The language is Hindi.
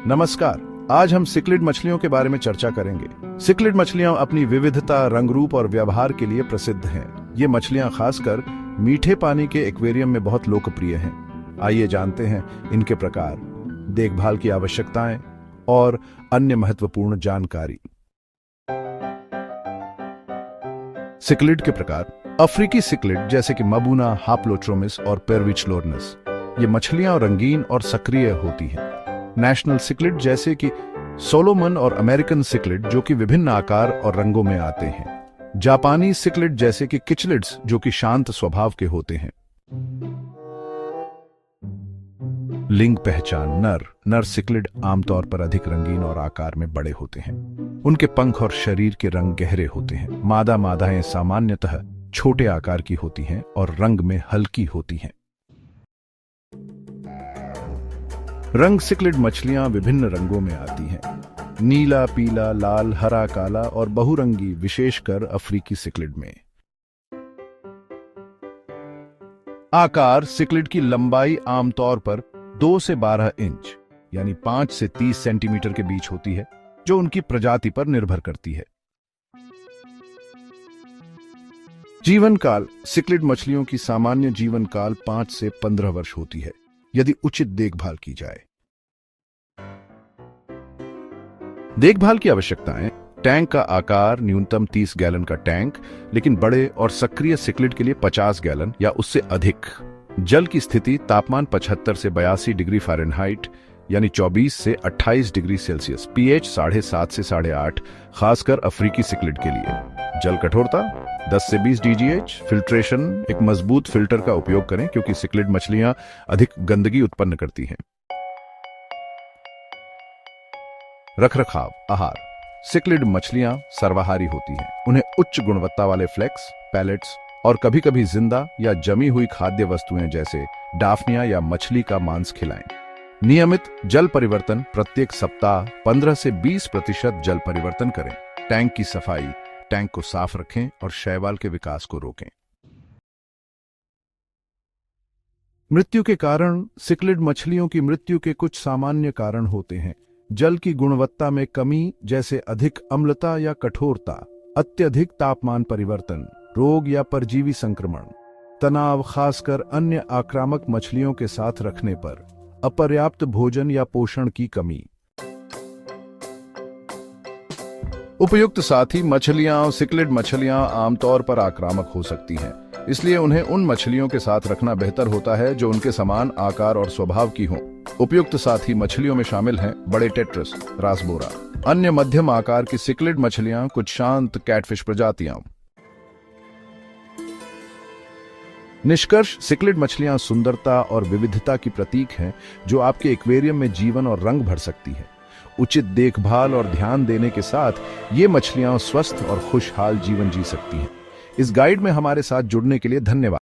नमस्कार। आज हम सिक्लिड मछलियों के बारे में चर्चा करेंगे। सिक्लिड मछलियां अपनी विविधता, रंग रूप और व्यवहार के लिए प्रसिद्ध हैं। ये मछलियां खासकर मीठे पानी के एक्वेरियम में बहुत लोकप्रिय हैं। आइए जानते हैं इनके प्रकार, देखभाल की आवश्यकताएं और अन्य महत्वपूर्ण जानकारी। सिक्लिड के प्रकार। अफ्रीकी सिक्लिड जैसे कि मबूना, हाप्लोट्रोमिस और पेर्विचलोर्निस, ये मछलियां रंगीन और सक्रिय होती हैं। नेशनल सिक्लिड जैसे कि सोलोमन और अमेरिकन सिक्लिड जो कि विभिन्न आकार और रंगों में आते हैं। जापानी सिक्लिड जैसे कि किचलिड्स जो कि शांत स्वभाव के होते हैं। लिंग पहचान। नर सिक्लिड आमतौर पर अधिक रंगीन और आकार में बड़े होते हैं। उनके पंख और शरीर के रंग गहरे होते हैं। मादाएं सामान्यतः छोटे आकार की होती हैं और रंग में हल्की होती हैं। रंग। सिक्लिड मछलियां विभिन्न रंगों में आती हैं। नीला, पीला, लाल, हरा, काला और बहुरंगी, विशेषकर अफ्रीकी सिक्लिड में। आकार। सिक्लिड की लंबाई आमतौर पर 2 से 12 इंच यानी 5 से 30 सेंटीमीटर के बीच होती है, जो उनकी प्रजाति पर निर्भर करती है। जीवन काल। सिक्लिड मछलियों की सामान्य जीवन काल 5 से 15 वर्ष होती है, यदि उचित देखभाल की जाए। देखभाल की आवश्यकताएं। टैंक का आकार न्यूनतम 30 गैलन का टैंक, लेकिन बड़े और सक्रिय सिक्लिड के लिए 50 गैलन या उससे अधिक। जल की स्थिति। तापमान 75 से 82 डिग्री फ़ारेनहाइट यानी 24 से 28 डिग्री सेल्सियस। पीएच 7.5 से 8.5, खासकर अफ्रीकी सिक्लिड के लिए। जल कठोरता 10 से 20 डीजीएच। फिल्ट्रेशन। एक मजबूत फिल्टर का उपयोग करें क्योंकि सिक्लिड मछलियां अधिक गंदगी उत्पन्न करती हैं। रखरखाव। आहार। सिक्लिड मछलियां सर्वाहारी होती हैं। उन्हें उच्च गुणवत्ता वाले फ्लेक्स, पैलेट्स और कभी-कभी जिंदा या जमी हुई खाद्य वस्तुएं जैसे डाफनिया या मछली का मांस खिलाएं। नियमित जल परिवर्तन। प्रत्येक सप्ताह 15 से 20% जल परिवर्तन करें। टैंक की सफाई। टैंक को साफ रखें और शैवाल के विकास को रोकें। मृत्यु के कारण। सिक्लिड मछलियों की मृत्यु के कुछ सामान्य कारण होते हैं। जल की गुणवत्ता में कमी जैसे अधिक अम्लता या कठोरता, अत्यधिक तापमान परिवर्तन, रोग या परजीवी संक्रमण, तनाव खासकर अन्य आक्रामक मछलियों के साथ रखने पर, अपर्याप्त भोजन या पोषण की कमी। उपयुक्त साथी। मछलियां। सिक्लिड मछलियां आमतौर पर आक्रामक हो सकती हैं, इसलिए उन्हें उन मछलियों के साथ रखना बेहतर होता है जो उनके समान आकार और स्वभाव की हों। उपयुक्त साथी मछलियों में शामिल हैं बड़े टेट्रस, रासबोरा, अन्य मध्यम आकार की सिक्लिड मछलियां, कुछ शांत कैटफिश प्रजातियां। निष्कर्ष। सिक्लिड मछलियां सुंदरता और विविधता की प्रतीक हैं जो आपके एक्वेरियम में जीवन और रंग भर सकती हैं। उचित देखभाल और ध्यान देने के साथ ये मछलियां स्वस्थ और खुशहाल जीवन जी सकती हैं। इस गाइड में हमारे साथ जुड़ने के लिए धन्यवाद।